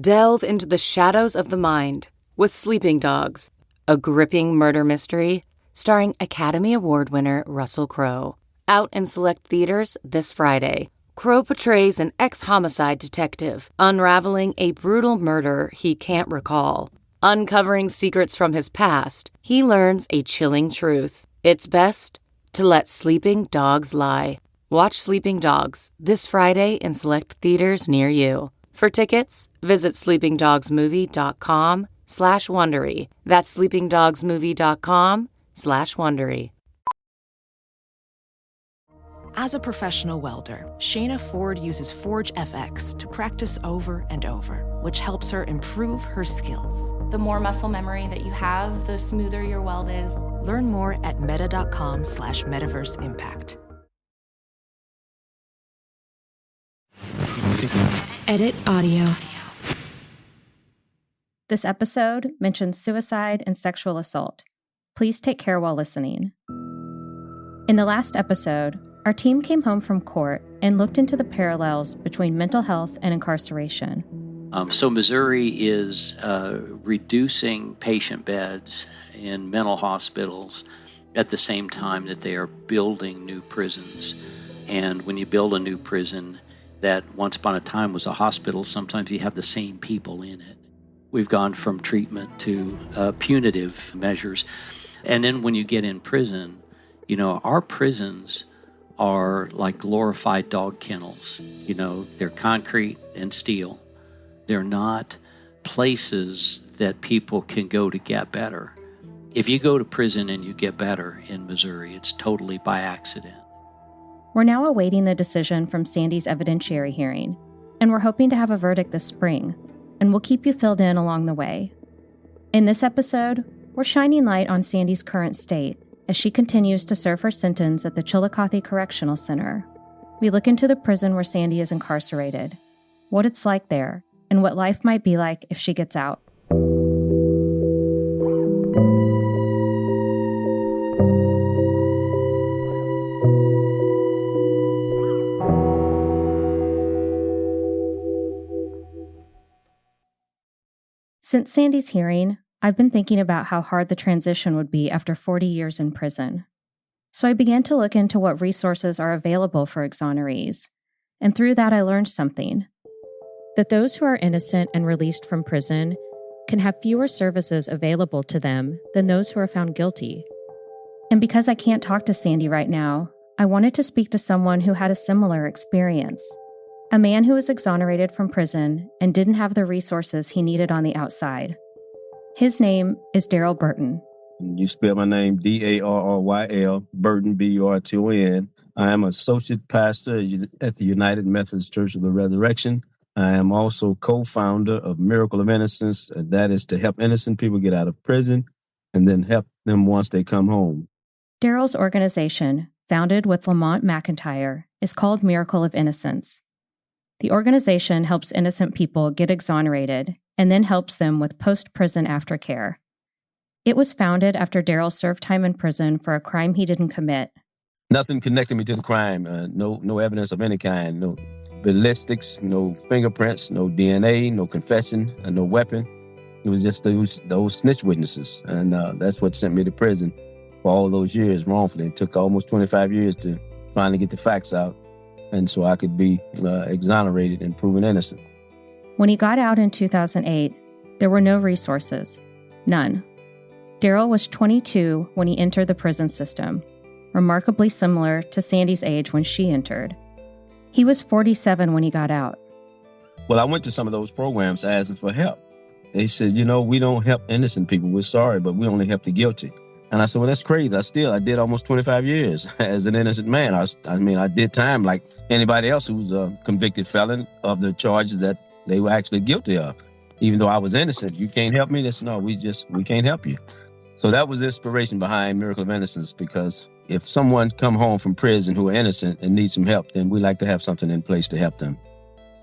Delve into the shadows of the mind with Sleeping Dogs, a gripping murder mystery starring Academy Award winner Russell Crowe. Out in select theaters this Friday. Crowe portrays an ex-homicide detective unraveling a brutal murder he can't recall. Uncovering secrets from his past, he learns a chilling truth. It's best to let sleeping dogs lie. Watch Sleeping Dogs this Friday in select theaters near you. For tickets, visit sleepingdogsmovie.com/Wondery. That's sleepingdogsmovie.com/Wondery. As a professional welder, Shayna Ford uses Forge FX to practice over and over, which helps her improve her skills. The more muscle memory that you have, the smoother your weld is. Learn more at meta.com/metaverseimpact. Edit audio. This episode mentions suicide and sexual assault. Please take care while listening. In the last episode, our team came home from court and looked into the parallels between mental health and incarceration. So Missouri is reducing patient beds in mental hospitals at the same time that they are building new prisons. And when you build a new prison that once upon a time was a hospital, sometimes you have the same people in it. We've gone from treatment to punitive measures. And then when you get in prison, you know, our prisons are like glorified dog kennels. You know, they're concrete and steel. They're not places that people can go to get better. If you go to prison and you get better in Missouri, it's totally by accident. We're now awaiting the decision from Sandy's evidentiary hearing, and we're hoping to have a verdict this spring, and we'll keep you filled in along the way. In this episode, we're shining light on Sandy's current state as she continues to serve her sentence at the Chillicothe Correctional Center. We look into the prison where Sandy is incarcerated, what it's like there, and what life might be like if she gets out. Since Sandy's hearing, I've been thinking about how hard the transition would be after 40 years in prison. So I began to look into what resources are available for exonerees, and through that I learned something. That those who are innocent and released from prison can have fewer services available to them than those who are found guilty. And because I can't talk to Sandy right now, I wanted to speak to someone who had a similar experience. A man who was exonerated from prison and didn't have the resources he needed on the outside. His name is Daryl Burton. You spell my name Darryl, Burton, Burton. I am associate pastor at the United Methodist Church of the Resurrection. I am also co-founder of Miracle of Innocence, and that is to help innocent people get out of prison and then help them once they come home. Daryl's organization, founded with Lamont McIntyre, is called Miracle of Innocence. The organization helps innocent people get exonerated and then helps them with post-prison aftercare. It was founded after Daryl served time in prison for a crime he didn't commit. Nothing connected me to the crime. No evidence of any kind. No ballistics, no fingerprints, no DNA, no confession, and no weapon. It was just those snitch witnesses. And that's what sent me to prison for all those years wrongfully. It took almost 25 years to finally get the facts out. And so I could be exonerated and proven innocent. When he got out in 2008, there were no resources. None. Daryl was 22 when he entered the prison system, remarkably similar to Sandy's age when she entered. He was 47 when he got out. Well, I went to some of those programs asking for help. They said, you know, we don't help innocent people. We're sorry, but we only help the guilty. And I said, well, that's crazy. I did almost 25 years as an innocent man. I did time like anybody else who's a convicted felon of the charges that they were actually guilty of. Even though I was innocent, you can't help me? They said, no, we can't help you. So that was the inspiration behind Miracle of Innocence, because if someone come home from prison who are innocent and need some help, then we like to have something in place to help them.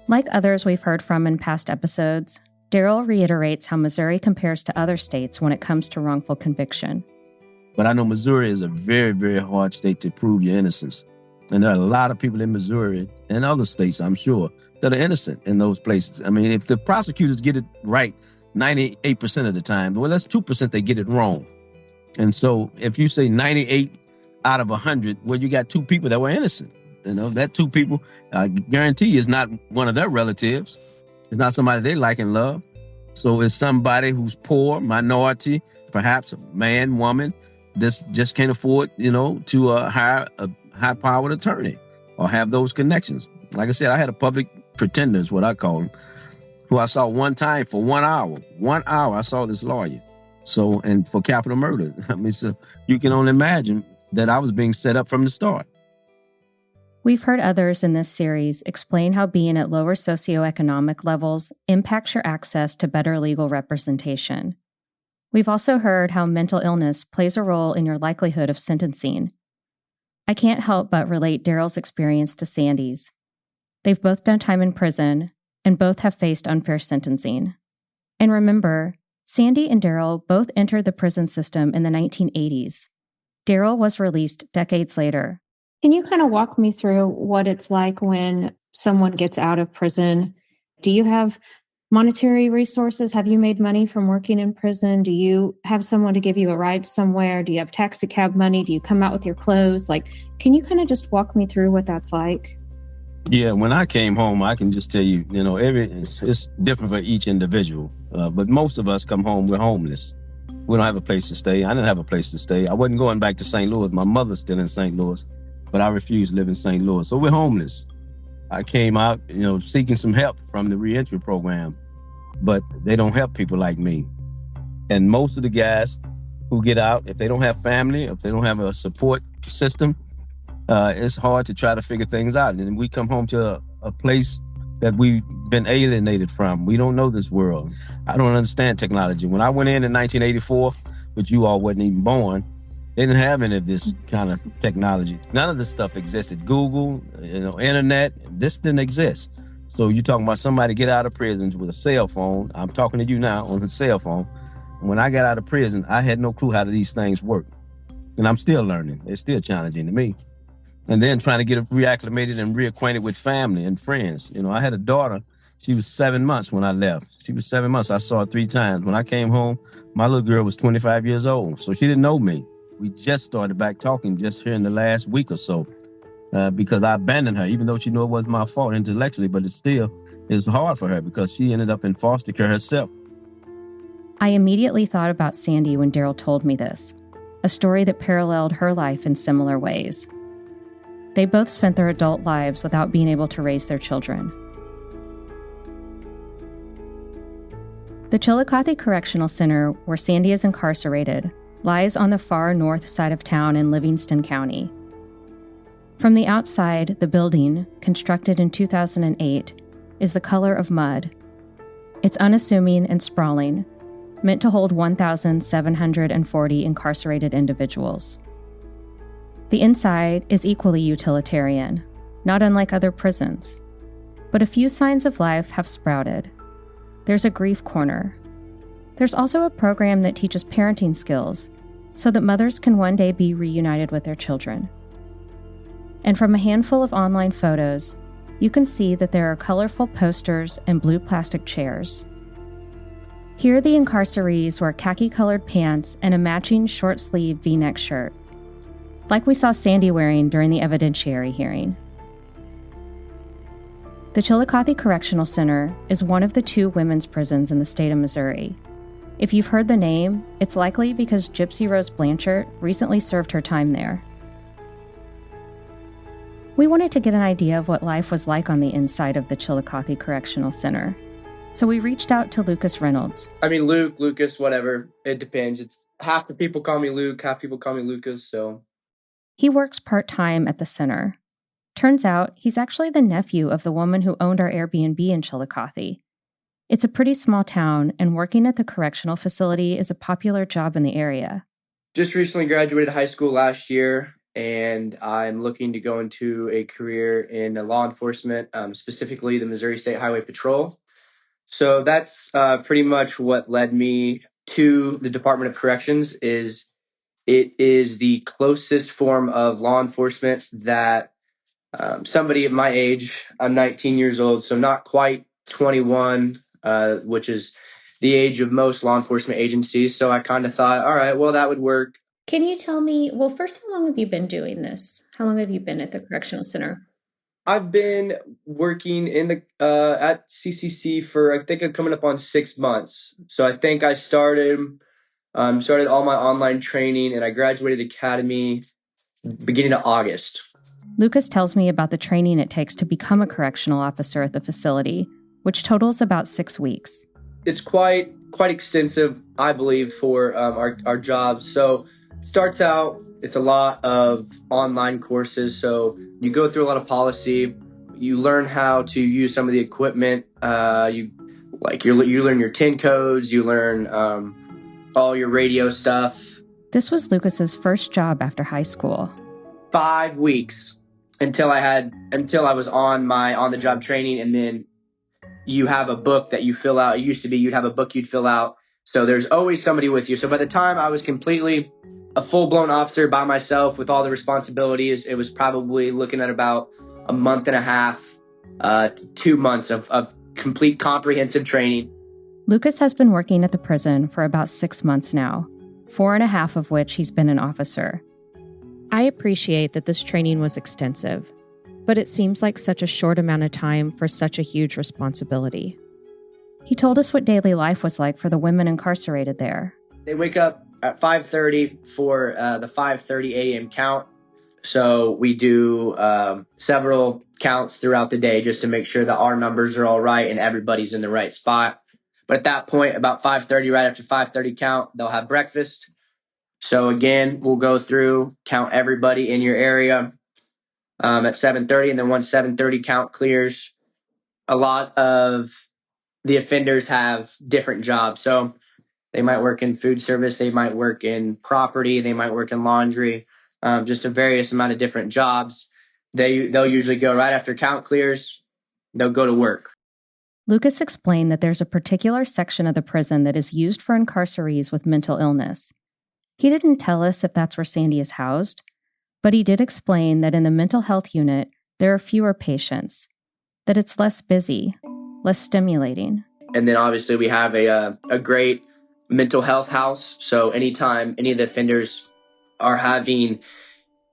Like others we've heard from in past episodes, Daryl reiterates how Missouri compares to other states when it comes to wrongful conviction. But I know Missouri is a very, very hard state to prove your innocence. And there are a lot of people in Missouri and other states, I'm sure, that are innocent in those places. I mean, if the prosecutors get it right 98% of the time, well, that's 2% they get it wrong. And so if you say 98 out of 100, well, you got 2 people that were innocent. You know, that 2 people, I guarantee you, is not one of their relatives. It's not somebody they like and love. So it's somebody who's poor, minority, perhaps a man, woman, this just can't afford, to hire a high-powered attorney or have those connections. Like I said, I had a public pretender, is what I call him, who I saw one time for 1 hour. 1 hour, I saw this lawyer. So, and for capital murder. I mean, so you can only imagine that I was being set up from the start. We've heard others in this series explain how being at lower socioeconomic levels impacts your access to better legal representation. We've also heard how mental illness plays a role in your likelihood of sentencing. I can't help but relate Daryl's experience to Sandy's. They've both done time in prison, and both have faced unfair sentencing. And remember, Sandy and Daryl both entered the prison system in the 1980s. Daryl was released decades later. Can you kind of walk me through what it's like when someone gets out of prison? Do you have monetary resources? Have you made money from working in prison? Do you have someone to give you a ride somewhere? Do you have taxi cab money? Do you come out with your clothes? Can you kind of just walk me through what that's like? Yeah, when I came home, I can just tell you, it's different for each individual. But most of us come home, we're homeless. We don't have a place to stay. I didn't have a place to stay. I wasn't going back to St. Louis. My mother's still in St. Louis, but I refused to live in St. Louis. So we're homeless. I came out, seeking some help from the reentry program, but they don't help people like me. And most of the guys who get out, if they don't have family, if they don't have a support system, it's hard to try to figure things out. And we come home to a place that we've been alienated from. We don't know this world. I don't understand technology. When I went in 1984, which you all wasn't even born, they didn't have any of this kind of technology. None of this stuff existed. Google, internet, this didn't exist. So you're talking about somebody get out of prison with a cell phone. I'm talking to you now on a cell phone. When I got out of prison, I had no clue how these things work. And I'm still learning. It's still challenging to me. And then trying to get reacclimated and reacquainted with family and friends. I had a daughter. She was 7 months when I left. She was 7 months. I saw her 3 times. When I came home, my little girl was 25 years old. So she didn't know me. We just started back talking just here in the last week or so because I abandoned her, even though she knew it wasn't my fault intellectually, but it's hard for her because she ended up in foster care herself. I immediately thought about Sandy when Daryl told me this, a story that paralleled her life in similar ways. They both spent their adult lives without being able to raise their children. The Chillicothe Correctional Center, where Sandy is incarcerated, lies on the far north side of town in Livingston County. From the outside, the building, constructed in 2008, is the color of mud. It's unassuming and sprawling, meant to hold 1,740 incarcerated individuals. The inside is equally utilitarian, not unlike other prisons. But a few signs of life have sprouted. There's a grief corner. There's also a program that teaches parenting skills so that mothers can one day be reunited with their children. And from a handful of online photos, you can see that there are colorful posters and blue plastic chairs. Here, the incarcerees wear khaki-colored pants and a matching short-sleeve V-neck shirt, like we saw Sandy wearing during the evidentiary hearing. The Chillicothe Correctional Center is one of the 2 women's prisons in the state of Missouri. If you've heard the name, it's likely because Gypsy Rose Blanchard recently served her time there. We wanted to get an idea of what life was like on the inside of the Chillicothe Correctional Center, so we reached out to Lucas Reynolds. I mean, Luke, Lucas, whatever. It depends. It's half the people call me Luke, half people call me Lucas, so... He works part-time at the center. Turns out he's actually the nephew of the woman who owned our Airbnb in Chillicothe. It's a pretty small town, and working at the correctional facility is a popular job in the area. Just recently graduated high school last year, and I'm looking to go into a career in law enforcement, specifically the Missouri State Highway Patrol. So that's pretty much what led me to the Department of Corrections. It is the closest form of law enforcement that somebody of my age. I'm 19 years old, so not quite 21, which is the age of most law enforcement agencies. So I kind of thought, all right, well, that would work. Can you tell me, well, first, how long have you been doing this? How long have you been at the correctional center? I've been working in the at CCC for I think I'm coming up on 6 months. So I think I started all my online training, and I graduated academy beginning of August. Lucas tells me about the training it takes to become a correctional officer at the facility, which totals about 6 weeks. It's quite extensive, I believe, for our jobs. So starts out, it's a lot of online courses. So you go through a lot of policy. You learn how to use some of the equipment. You learn your TIN codes. You learn all your radio stuff. This was Lucas's first job after high school. 5 weeks until I was on the job training, and then you have a book that you fill out. It used to be you'd have a book you'd fill out. So there's always somebody with you. So by the time I was completely a full-blown officer by myself with all the responsibilities, it was probably looking at about a month and a half to 2 months of complete comprehensive training. Lucas has been working at the prison for about 6 months now, 4.5 of which he's been an officer. I appreciate that this training was extensive, but it seems like such a short amount of time for such a huge responsibility. He told us what daily life was like for the women incarcerated there. They wake up at 5:30 for the 5:30 a.m. count. So we do several counts throughout the day just to make sure that our numbers are all right and everybody's in the right spot. But at that point, about 5:30, right after 5:30 count, they'll have breakfast. So again, we'll go through, count everybody in your area at 7:30, and then once 7:30 count clears, a lot of the offenders have different jobs. So they might work in food service, they might work in property, they might work in laundry, just a various amount of different jobs. They'll usually go right after count clears, they'll go to work. Lucas explained that there's a particular section of the prison that is used for incarcerees with mental illness. He didn't tell us if that's where Sandy is housed, but he did explain that in the mental health unit, there are fewer patients, that it's less busy, less stimulating. And then obviously we have a great mental health house. So anytime any of the offenders are having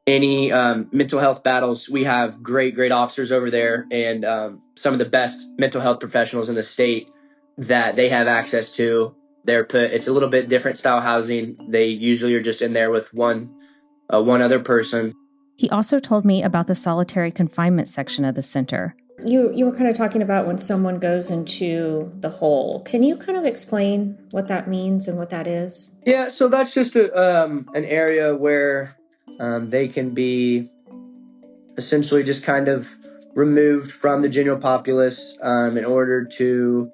any mental health battles, we have great officers over there, and some of the best mental health professionals in the state that they have access to. It's a little bit different style housing. They usually are just in there with one other person. He also told me about the solitary confinement section of the center. You were kind of talking about when someone goes into the hole. Can you kind of explain what that means and what that is? Yeah, so that's just an area where they can be essentially just kind of removed from the general populace in order to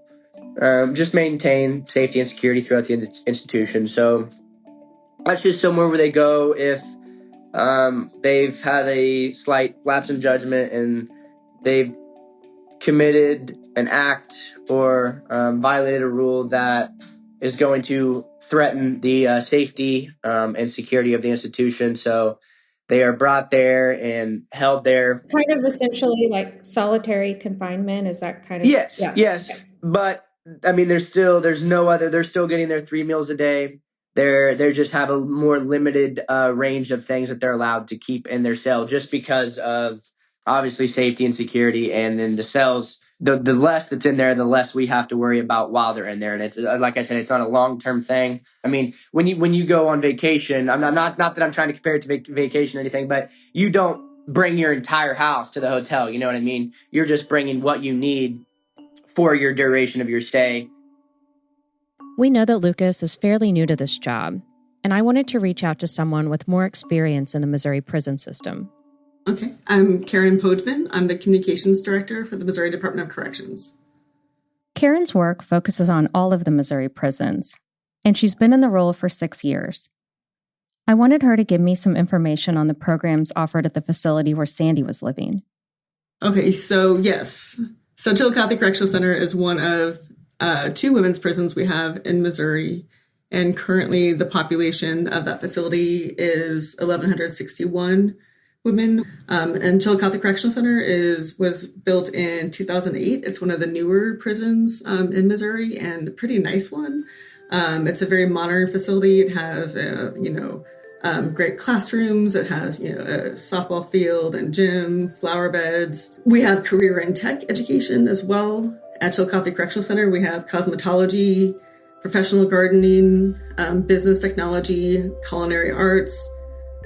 just maintain safety and security throughout the institution. So that's just somewhere where they go if they've had a slight lapse in judgment and they've committed an act or violated a rule that is going to threaten the safety and security of the institution. So they are brought there and held there. Kind of essentially like solitary confinement, is that kind of? Yes, yeah. Yes. Okay. But I mean, they're still getting their 3 meals a day. They just have a more limited range of things that they're allowed to keep in their cell just because of obviously safety and security. And then the cells, the less that's in there, the less we have to worry about while they're in there. And it's like I said, it's not a long-term thing. I mean, when you go on vacation, I'm not that I'm trying to compare it to vacation or anything, but you don't bring your entire house to the hotel. You know what I mean? You're just bringing what you need for your duration of your stay. We know that Lucas is fairly new to this job, and I wanted to reach out to someone with more experience in the Missouri prison system. Okay, I'm Karen Pojman. I'm the Communications Director for the Missouri Department of Corrections. Karen's work focuses on all of the Missouri prisons, and she's been in the role for 6 years. I wanted her to give me some information on the programs offered at the facility where Sandy was living. Okay, so yes. So Chillicothe Correctional Center is one of 2 women's prisons we have in Missouri, and currently the population of that facility is 1,161. women. And Chillicothe Correctional Center was built in 2008. It's one of the newer prisons in Missouri, and a pretty nice one. It's a very modern facility. It has great classrooms. It has a softball field and gym, flower beds. We have career and tech education as well. At Chillicothe Correctional Center, we have cosmetology, professional gardening, business technology, culinary arts,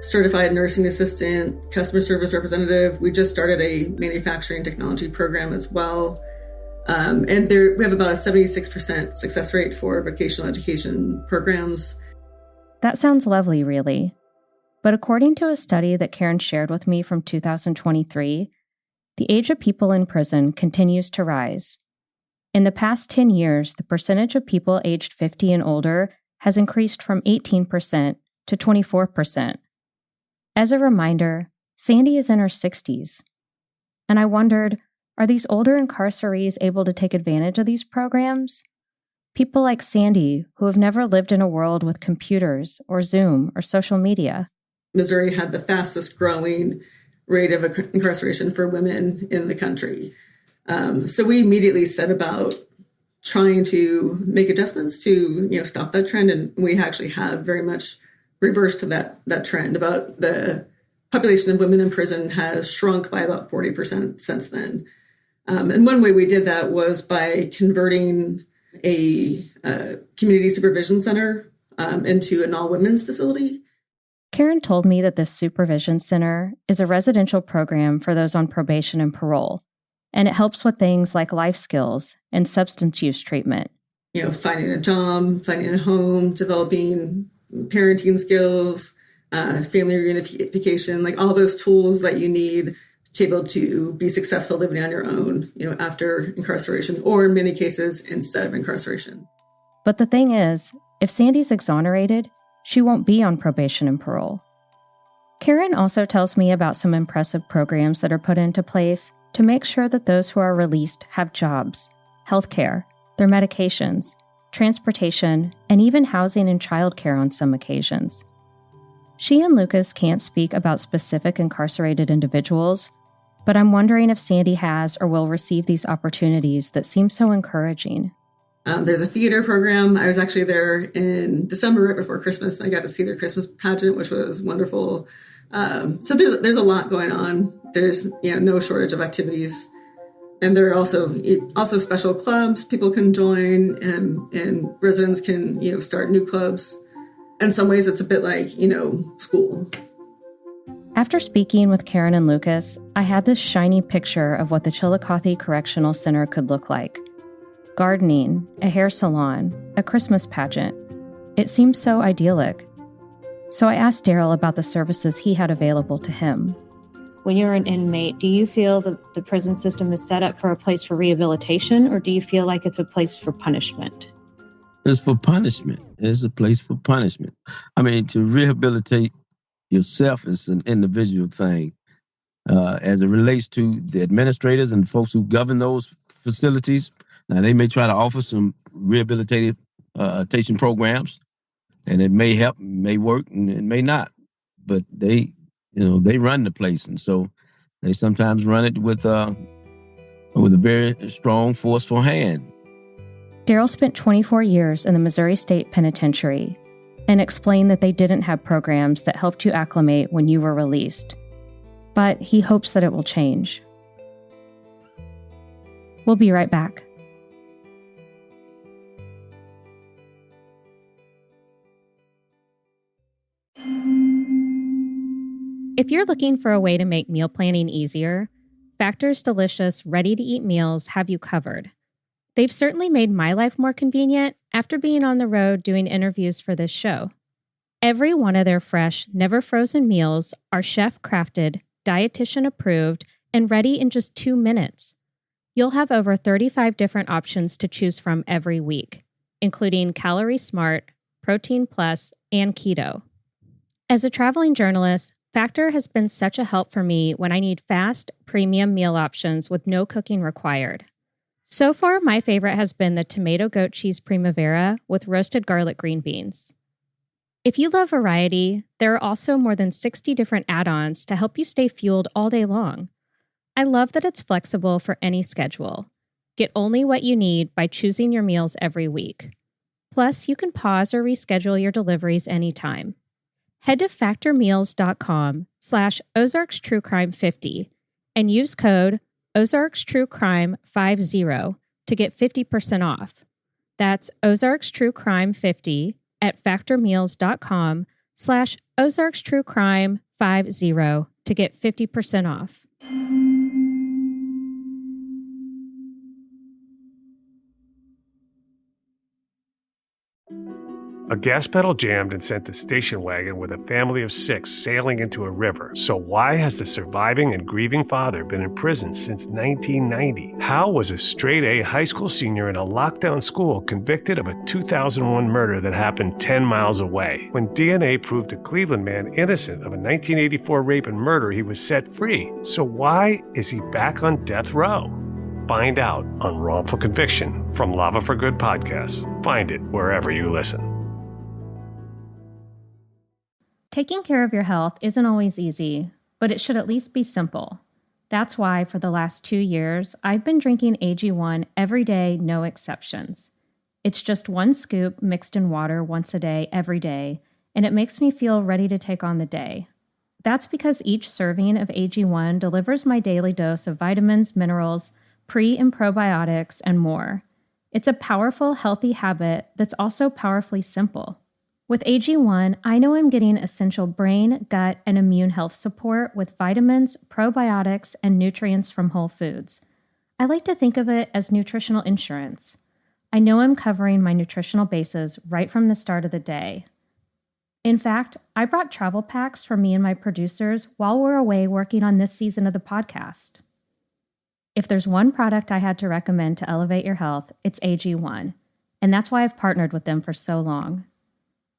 certified nursing assistant, customer service representative. We just started a manufacturing technology program as well. And we have about a 76% success rate for vocational education programs. That sounds lovely, really. But according to a study that Karen shared with me from 2023, the age of people in prison continues to rise. In the past 10 years, the percentage of people aged 50 and older has increased from 18% to 24%. As a reminder, Sandy is in her 60s. And I wondered, are these older incarcerees able to take advantage of these programs? People like Sandy, who have never lived in a world with computers or Zoom or social media. Missouri had the fastest growing rate of incarceration for women in the country. So we immediately set about trying to make adjustments to stop that trend, and we actually have very much reversed that trend. About the population of women in prison has shrunk by about 40% since then. And one way we did that was by converting a community supervision center into an all-women's facility. Karen told me that this supervision center is a residential program for those on probation and parole, and it helps with things like life skills and substance use treatment. Finding a job, finding a home, developing parenting skills, family reunification, like all those tools that you need to be able to be successful living on your own, after incarceration, or in many cases, instead of incarceration. But the thing is, if Sandy's exonerated, she won't be on probation and parole. Karen also tells me about some impressive programs that are put into place to make sure that those who are released have jobs, healthcare, their medications, transportation, and even housing and childcare on some occasions. She and Lucas can't speak about specific incarcerated individuals, but I'm wondering if Sandy has or will receive these opportunities that seem so encouraging. There's a theater program. I was actually there in December, right before Christmas. I got to see their Christmas pageant, which was wonderful. So there's a lot going on. There's no shortage of activities. And there are also special clubs people can join, and residents can start new clubs. In some ways, it's a bit like school. After speaking with Karen and Lucas, I had this shiny picture of what the Chillicothe Correctional Center could look like. Gardening, a hair salon, a Christmas pageant. It seemed so idyllic. So I asked Daryl about the services he had available to him. When you're an inmate, do you feel that the prison system is set up for a place for rehabilitation, or do you feel like it's a place for punishment? It's for punishment. It's a place for punishment. I mean, to rehabilitate yourself is an individual thing. As it relates to the administrators and folks who govern those facilities, now they may try to offer some rehabilitation programs, and it may help, may work, and it may not. But they run the place, and so they sometimes run it with a very strong, forceful hand. Daryl spent 24 years in the Missouri State Penitentiary and explained that they didn't have programs that helped you acclimate when you were released. But he hopes that it will change. We'll be right back. If you're looking for a way to make meal planning easier, Factor's delicious, ready-to-eat meals have you covered. They've certainly made my life more convenient after being on the road doing interviews for this show. Every one of their fresh, never-frozen meals are chef-crafted, dietitian-approved, and ready in just 2 minutes. You'll have over 35 different options to choose from every week, including Calorie Smart, Protein Plus, and Keto. As a traveling journalist, Factor has been such a help for me when I need fast, premium meal options with no cooking required. So far, my favorite has been the tomato goat cheese primavera with roasted garlic green beans. If you love variety, there are also more than 60 different add-ons to help you stay fueled all day long. I love that it's flexible for any schedule. Get only what you need by choosing your meals every week. Plus, you can pause or reschedule your deliveries anytime. Head to factormeals.com/OzarksTrueCrime50 and use code OzarksTrueCrime50 to get 50% off. That's OzarksTrueCrime50 at factormeals.com/OzarksTrueCrime50 to get 50% off. A gas pedal jammed and sent a station wagon with a family of 6 sailing into a river. So why has the surviving and grieving father been in prison since 1990? How was a straight-A high school senior in a lockdown school convicted of a 2001 murder that happened 10 miles away? When DNA proved a Cleveland man innocent of a 1984 rape and murder, he was set free. So why is he back on death row? Find out on Wrongful Conviction from Lava for Good podcast. Find it wherever you listen. Taking care of your health isn't always easy, but it should at least be simple. That's why for the last 2 years, I've been drinking AG1 every day, no exceptions. It's just 1 scoop mixed in water once a day, every day, and it makes me feel ready to take on the day. That's because each serving of AG1 delivers my daily dose of vitamins, minerals, pre- and probiotics, and more. It's a powerful, healthy habit that's also powerfully simple. With AG1, I know I'm getting essential brain, gut, and immune health support with vitamins, probiotics, and nutrients from whole foods. I like to think of it as nutritional insurance. I know I'm covering my nutritional bases right from the start of the day. In fact, I brought travel packs for me and my producers while we're away working on this season of the podcast. If there's one product I had to recommend to elevate your health, it's AG1, and that's why I've partnered with them for so long.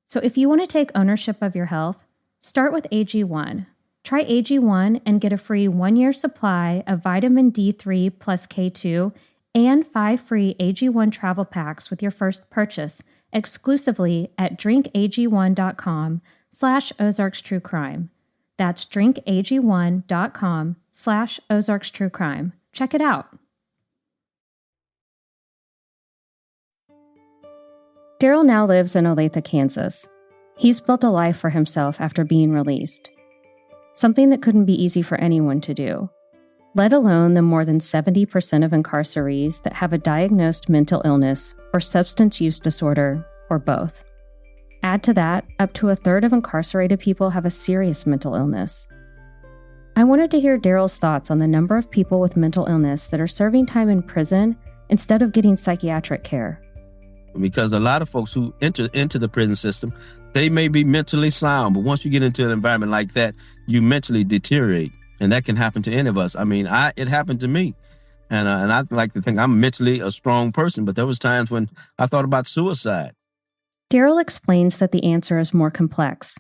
So if you want to take ownership of your health, start with AG1. Try AG1 and get a free 1-year supply of vitamin D3 plus K2 and 5 free AG1 travel packs with your first purchase exclusively at drinkag1.com/OzarksTrueCrime. That's drinkag1.com/OzarksTrueCrime. Check it out. Daryl now lives in Olathe, Kansas. He's built a life for himself after being released, something that couldn't be easy for anyone to do, let alone the more than 70% of incarcerees that have a diagnosed mental illness or substance use disorder, or both. Add to that, up to a third of incarcerated people have a serious mental illness. I wanted to hear Daryl's thoughts on the number of people with mental illness that are serving time in prison instead of getting psychiatric care. Because a lot of folks who enter into the prison system, they may be mentally sound, but once you get into an environment like that, you mentally deteriorate, and that can happen to any of us. I mean, it happened to me, and I like to think I'm mentally a strong person, but there was times when I thought about suicide. Daryl explains that the answer is more complex,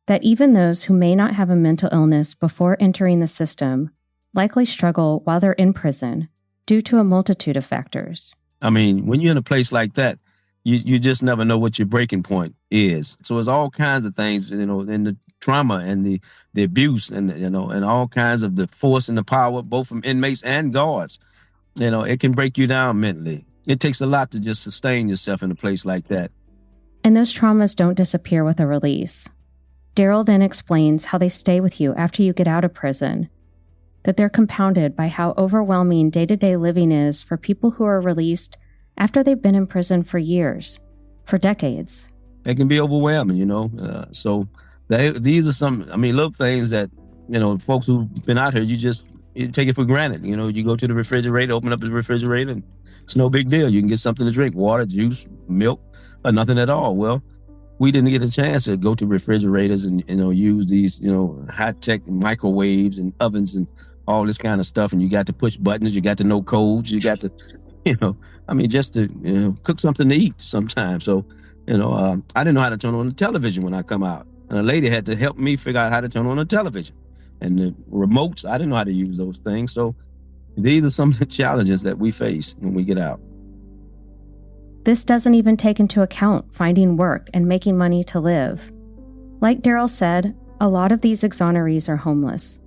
that even those who may not have a mental illness before entering the system likely struggle while they're in prison due to a multitude of factors. I mean, when you're in a place like that, you just never know what your breaking point is. So it's all kinds of things, and the trauma and the abuse and, and all kinds of the force and the power, both from inmates and guards. It can break you down mentally. It takes a lot to just sustain yourself in a place like that. And those traumas don't disappear with a release. Daryl then explains how they stay with you after you get out of prison, that they're compounded by how overwhelming day-to-day living is for people who are released after they've been in prison for years, for decades. It can be overwhelming, so these are some, little things that, folks who've been out here, you take it for granted. You go to the refrigerator, open up the refrigerator, and it's no big deal. You can get something to drink, water, juice, milk, or nothing at all. Well, we didn't get a chance to go to refrigerators and, use these, high-tech microwaves and ovens and all this kind of stuff. And you got to push buttons, you got to know codes, you got to, just to, cook something to eat sometimes. So, I didn't know how to turn on the television when I come out. And a lady had to help me figure out how to turn on the television. And the remotes, I didn't know how to use those things. So these are some of the challenges that we face when we get out. This doesn't even take into account finding work and making money to live. Like Daryl said, a lot of these exonerees are homeless.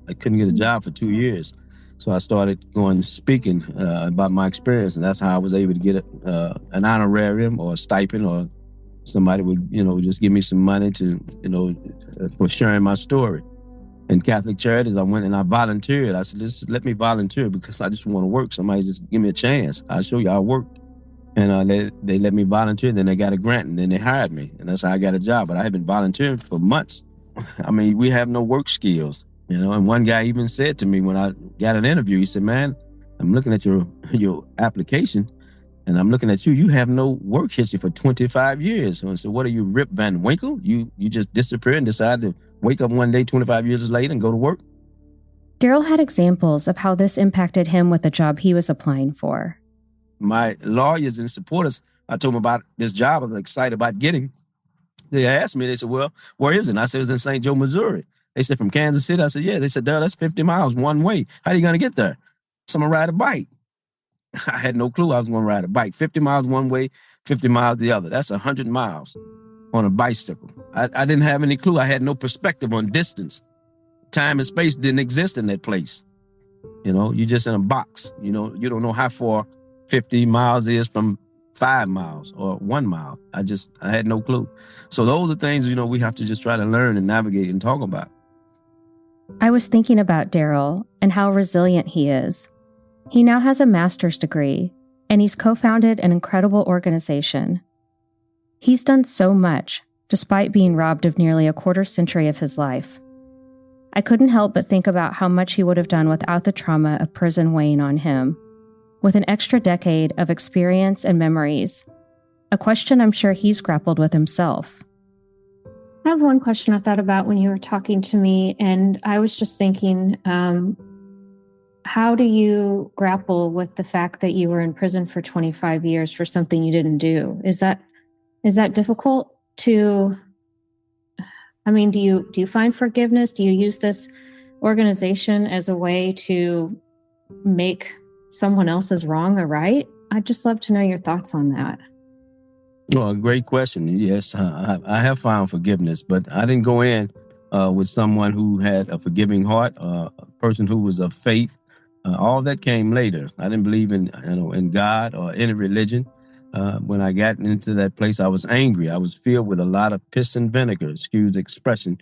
I couldn't get a job for 2 years. So I started going speaking about my experience, and that's how I was able to get an honorarium or a stipend, or somebody would, just give me some money to, for sharing my story. In Catholic Charities, I went and I volunteered. I said, just let me volunteer because I just want to work. Somebody just give me a chance. I'll show you how I work. And they let me volunteer. Then they got a grant, and then they hired me. And that's how I got a job. But I had been volunteering for months. I mean, we have no work skills, And one guy even said to me when I got an interview, he said, man, I'm looking at your application, and I'm looking at you. You have no work history for 25 years. So I said, what are you, Rip Van Winkle? You just disappear and decide to wake up one day 25 years later and go to work? Daryl had examples of how this impacted him with the job he was applying for. My lawyers and supporters, I told them about this job I was excited about getting. They asked me, they said, well, where is it? And I said, it's in St. Joe, Missouri. They said, from Kansas City? I said, yeah. They said, Daryl, that's 50 miles one way. How are you going to get there? So I'm going to ride a bike. I had no clue I was going to ride a bike. 50 miles one way, 50 miles the other. That's 100 miles on a bicycle. I didn't have any clue. I had no perspective on distance. Time and space didn't exist in that place. You're just in a box. You don't know how far 50 miles is from 5 miles or 1 mile. I had no clue. So those are things, we have to just try to learn and navigate and talk about. I was thinking about Daryl and how resilient he is. He now has a master's degree, and he's co-founded an incredible organization. He's done so much, despite being robbed of nearly a quarter century of his life. I couldn't help but think about how much he would have done without the trauma of prison weighing on him. With an extra decade of experience and memories, a question I'm sure he's grappled with himself. I have one question I thought about when you were talking to me, and I was just thinking, how do you grapple with the fact that you were in prison for 25 years for something you didn't do? Is that difficult to, do you find forgiveness? Do you use this organization as a way to make someone else's wrong or right? I'd just love to know your thoughts on that. Well, great question. Yes, I have found forgiveness, but I didn't go in with someone who had a forgiving heart, a person who was of faith. All that came later. I didn't believe in God or any religion. When I got into that place, I was angry. I was filled with a lot of piss and vinegar, excuse the expression.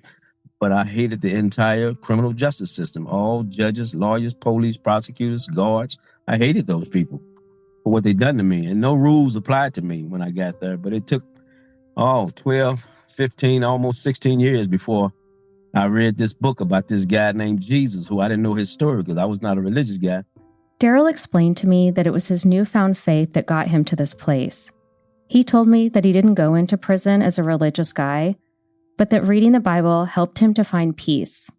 But I hated the entire criminal justice system. All judges, lawyers, police, prosecutors, guards. I hated those people for what they done to me. And no rules applied to me when I got there. But it took, 12, 15, almost 16 years before I read this book about this guy named Jesus, who I didn't know his story because I was not a religious guy. Daryl explained to me that it was his newfound faith that got him to this place. He told me that he didn't go into prison as a religious guy, but that reading the Bible helped him to find peace.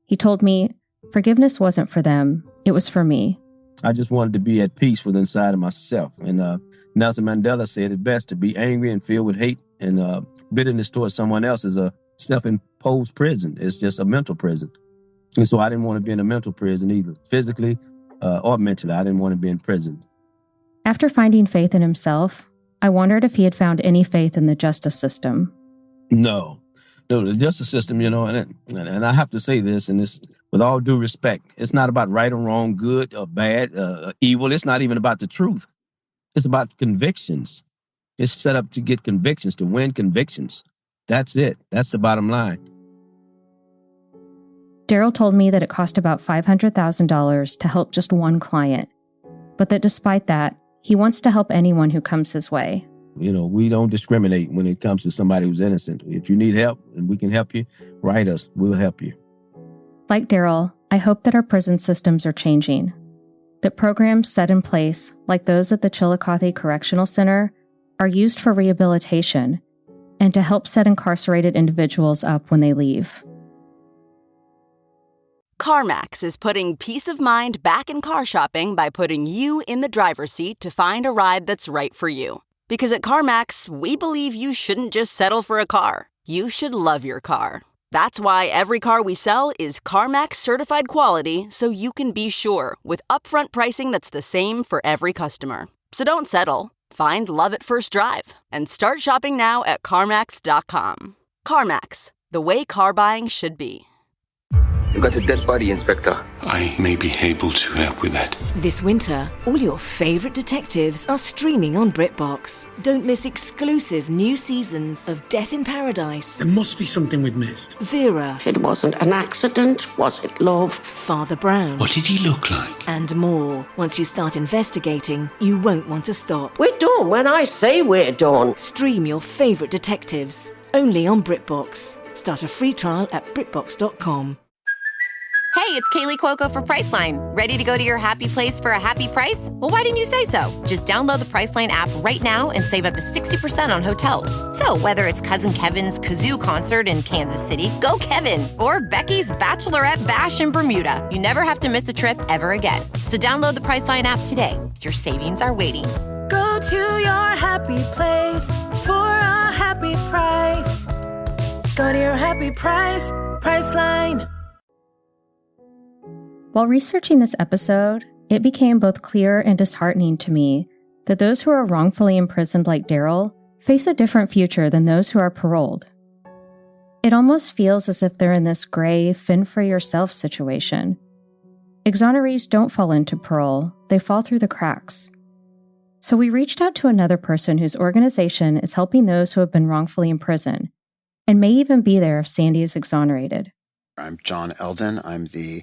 He told me forgiveness wasn't for them, it was for me. I just wanted to be at peace with inside of myself. And Nelson Mandela said it best: to be angry and filled with hate and bitterness towards someone else is a self-imposed prison. It's just a mental prison. And so I didn't want to be in a mental prison either, physically or mentally. I didn't want to be in prison. After finding faith in himself, I wondered if he had found any faith in the justice system. No, the justice system, and I have to say this, and this with all due respect, it's not about right or wrong, good or bad, evil. It's not even about the truth. It's about convictions. It's set up to get convictions, to win convictions. That's it. That's the bottom line. Daryl told me that it cost about $500,000 to help just one client, but that despite that, he wants to help anyone who comes his way. We don't discriminate when it comes to somebody who's innocent. If you need help and we can help you, write us. We'll help you. Like Daryl, I hope that our prison systems are changing, that programs set in place, like those at the Chillicothe Correctional Center, are used for rehabilitation and to help set incarcerated individuals up when they leave. CarMax is putting peace of mind back in car shopping by putting you in the driver's seat to find a ride that's right for you. Because at CarMax, we believe you shouldn't just settle for a car. You should love your car. That's why every car we sell is CarMax certified quality, so you can be sure with upfront pricing that's the same for every customer. So don't settle. Find love at first drive and start shopping now at CarMax.com. CarMax, the way car buying should be. You got a dead body, Inspector. I may be able to help with that. This winter, all your favourite detectives are streaming on BritBox. Don't miss exclusive new seasons of Death in Paradise. There must be something we've missed. Vera. It wasn't an accident, was it, love? Father Brown. What did he look like? And more. Once you start investigating, you won't want to stop. We're done when I say we're done. Stream your favourite detectives, only on BritBox. Start a free trial at BritBox.com. Hey, it's Kaylee Cuoco for Priceline. Ready to go to your happy place for a happy price? Well, why didn't you say so? Just download the Priceline app right now and save up to 60% on hotels. So whether it's Cousin Kevin's Kazoo Concert in Kansas City, go Kevin, or Becky's Bachelorette Bash in Bermuda, you never have to miss a trip ever again. So download the Priceline app today. Your savings are waiting. Go to your happy place for a happy price. Go to your happy price, Priceline. While researching this episode, it became both clear and disheartening to me that those who are wrongfully imprisoned like Daryl face a different future than those who are paroled. It almost feels as if they're in this gray, fend-for-yourself situation. Exonerees don't fall into parole, they fall through the cracks. So we reached out to another person whose organization is helping those who have been wrongfully imprisoned, and may even be there if Sandy is exonerated. I'm John Eldon. I'm the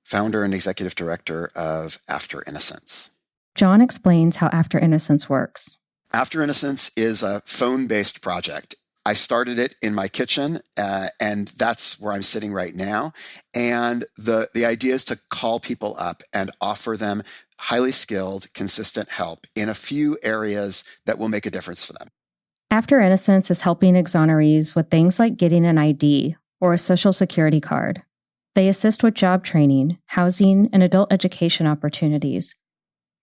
founder and executive director of After Innocence. John explains how After Innocence works. After Innocence is a phone-based project. I started it in my kitchen, and that's where I'm sitting right now. And the idea is to call people up and offer them highly skilled, consistent help in a few areas that will make a difference for them. After Innocence is helping exonerees with things like getting an ID or a social security card. They assist with job training, housing, and adult education opportunities,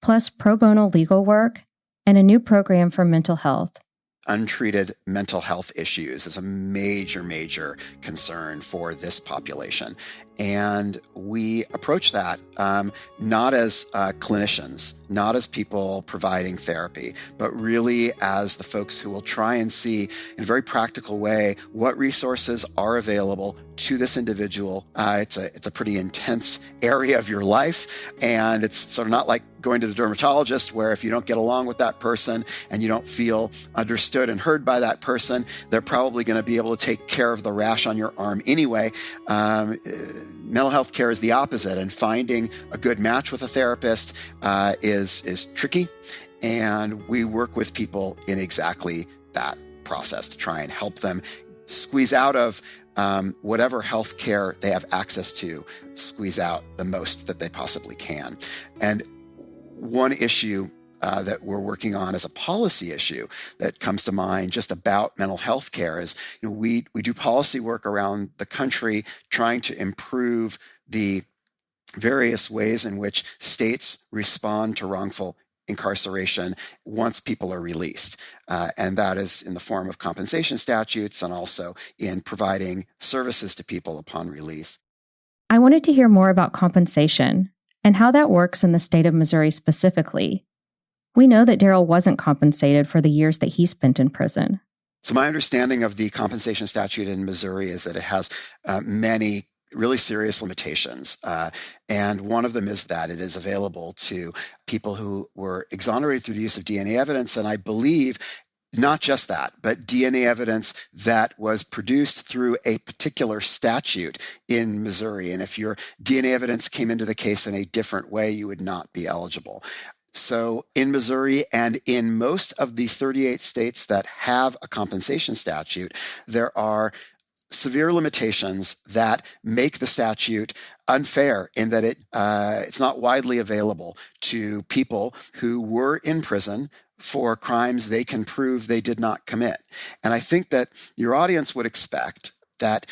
plus pro bono legal work and a new program for mental health. Untreated mental health issues is a major, major concern for this population. And we approach that not as clinicians, not as people providing therapy, but really as the folks who will try and see in a very practical way what resources are available to this individual. It's a pretty intense area of your life, and it's sort of not like going to the dermatologist where if you don't get along with that person and you don't feel understood and heard by that person, they're probably going to be able to take care of the rash on your arm anyway. Mental health care is the opposite, and finding a good match with a therapist is tricky. And we work with people in exactly that process to try and help them squeeze out of whatever health care they have access to, squeeze out the most that they possibly can. And one issue that we're working on as a policy issue that comes to mind just about mental health care is, we do policy work around the country trying to improve the various ways in which states respond to wrongful incarceration once people are released. And that is in the form of compensation statutes and also in providing services to people upon release. I wanted to hear more about compensation and how that works in the state of Missouri specifically. We know that Daryl wasn't compensated for the years that he spent in prison. So my understanding of the compensation statute in Missouri is that it has many really serious limitations. And one of them is that it is available to people who were exonerated through the use of DNA evidence. And I believe not just that, but DNA evidence that was produced through a particular statute in Missouri. And if your DNA evidence came into the case in a different way, you would not be eligible. So in Missouri and in most of the 38 states that have a compensation statute, there are severe limitations that make the statute unfair in that it's not widely available to people who were in prison for crimes they can prove they did not commit. And I think that your audience would expect that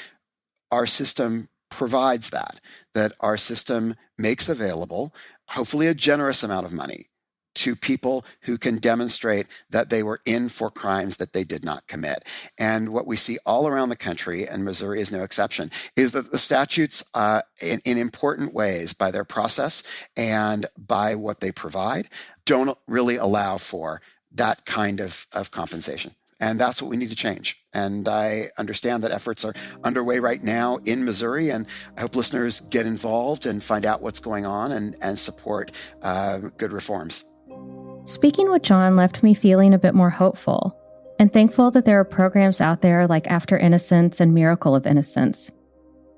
our system provides that our system makes available, hopefully a generous amount of money to people who can demonstrate that they were in for crimes that they did not commit. And what we see all around the country, and Missouri is no exception, is that the statutes in important ways by their process and by what they provide don't really allow for that kind of compensation. And that's what we need to change. And I understand that efforts are underway right now in Missouri, and I hope listeners get involved and find out what's going on and support good reforms. Speaking with John left me feeling a bit more hopeful and thankful that there are programs out there like After Innocence and Miracle of Innocence.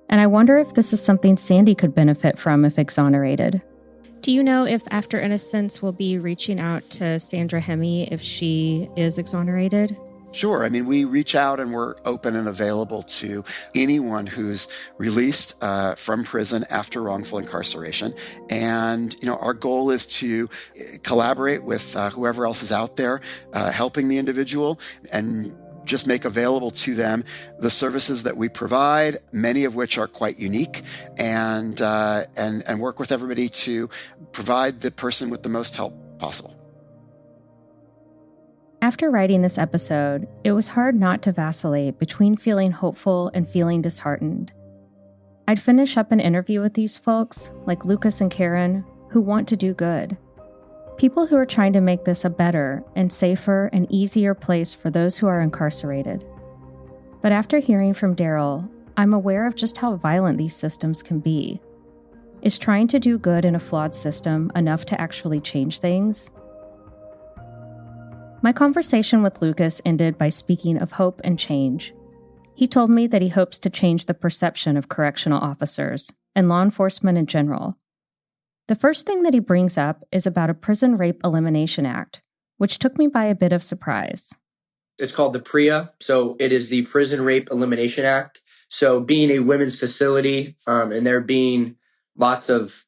And I wonder if this is something Sandy could benefit from if exonerated. Do you know if After Innocence will be reaching out to Sandra Hemme if she is exonerated? Sure. I mean, we reach out and we're open and available to anyone who's released from prison after wrongful incarceration. And, our goal is to collaborate with whoever else is out there helping the individual and just make available to them the services that we provide, many of which are quite unique, and work with everybody to provide the person with the most help possible. After writing this episode, it was hard not to vacillate between feeling hopeful and feeling disheartened. I'd finish up an interview with these folks, like Lucas and Karen, who want to do good. People who are trying to make this a better and safer and easier place for those who are incarcerated. But after hearing from Daryl, I'm aware of just how violent these systems can be. Is trying to do good in a flawed system enough to actually change things? My conversation with Lucas ended by speaking of hope and change. He told me that he hopes to change the perception of correctional officers and law enforcement in general. The first thing that he brings up is about a Prison Rape Elimination Act, which took me by a bit of surprise. It's called the PREA, so it is the Prison Rape Elimination Act. So being a women's facility and there being lots of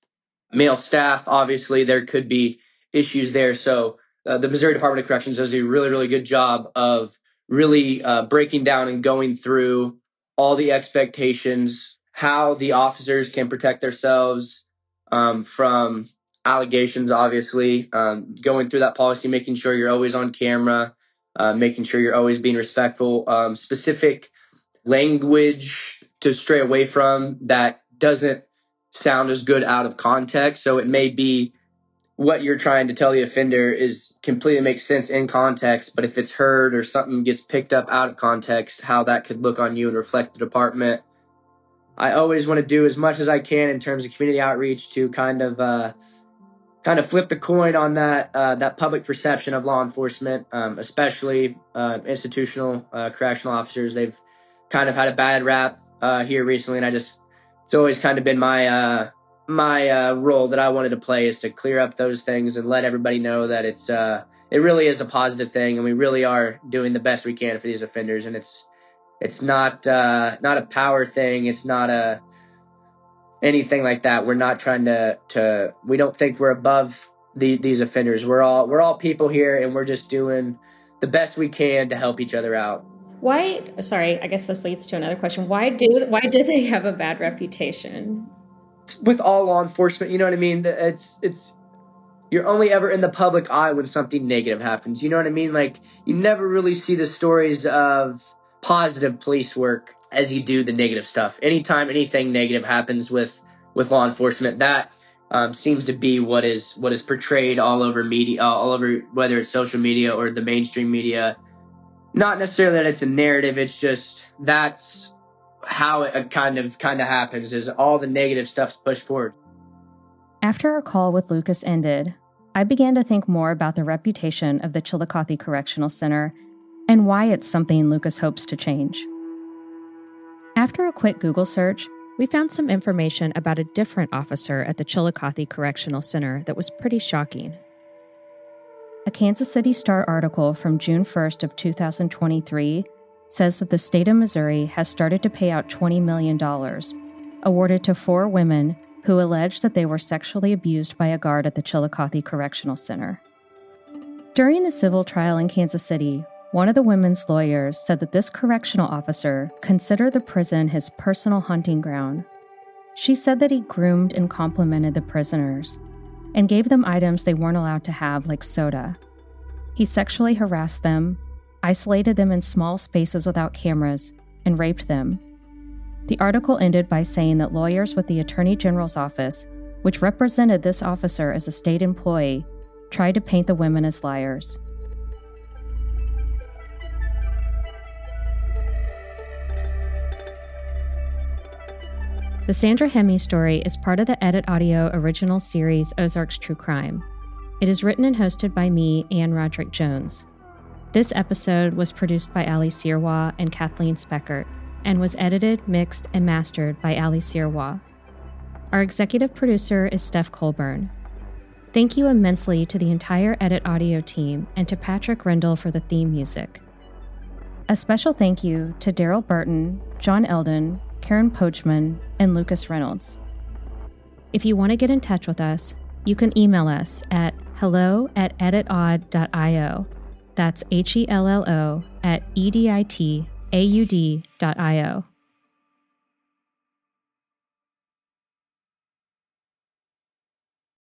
male staff, obviously there could be issues there. So the Missouri Department of Corrections does a really, really good job of really breaking down and going through all the expectations, how the officers can protect themselves from allegations, obviously, going through that policy, making sure you're always on camera, making sure you're always being respectful, specific language to stray away from that doesn't sound as good out of context. So it may be what you're trying to tell the offender is completely makes sense in context, but if it's heard or something gets picked up out of context, how that could look on you and reflect the department. I always want to do as much as I can in terms of community outreach to kind of flip the coin on that public perception of law enforcement, especially institutional correctional officers. They've kind of had a bad rap here recently, and it's always kind of been my role that I wanted to play is to clear up those things and let everybody know that it really is a positive thing, and we really are doing the best we can for these offenders. And it's not a power thing. It's not anything like that. We're not trying to we don't think we're above these offenders. We're all people here, and we're just doing the best we can to help each other out. Sorry, I guess this leads to another question. Why did they have a bad reputation? With all law enforcement, you know what I mean? It's you're only ever in the public eye when something negative happens. You know what I mean? Like, you never really see the stories of positive police work as you do the negative stuff. Anytime anything negative happens with law enforcement, that seems to be what is portrayed all over media, all over, whether it's social media or the mainstream media. Not necessarily that it's a narrative. It's just that's how it kind of happens, is all the negative stuff's pushed forward. After our call with Lucas ended, I began to think more about the reputation of the Chillicothe Correctional Center and why it's something Lucas hopes to change. After a quick Google search, we found some information about a different officer at the Chillicothe Correctional Center that was pretty shocking. A Kansas City Star article from June 1st of 2023 says that the state of Missouri has started to pay out $20 million, awarded to 4 women who alleged that they were sexually abused by a guard at the Chillicothe Correctional Center. During the civil trial in Kansas City, one of the women's lawyers said that this correctional officer considered the prison his personal hunting ground. She said that he groomed and complimented the prisoners and gave them items they weren't allowed to have, like soda. He sexually harassed them, isolated them in small spaces without cameras, and raped them. The article ended by saying that lawyers with the Attorney General's office, which represented this officer as a state employee, tried to paint the women as liars. The Sandra Hemme story is part of the Edit Audio original series Ozarks True Crime. It is written and hosted by me, Ann Roderick Jones. This episode was produced by Ali Sirwa and Kathleen Speckert, and was edited, mixed, and mastered by Ali Sirwa. Our executive producer is Steph Colburn. Thank you immensely to the entire Edit Audio team and to Patrick Rendell for the theme music. A special thank you to Daryl Burton, John Eldon, Karen Poachman, and Lucas Reynolds. If you want to get in touch with us, you can email us at hello@editaud.io. That's HELLO@EDITAUD.io.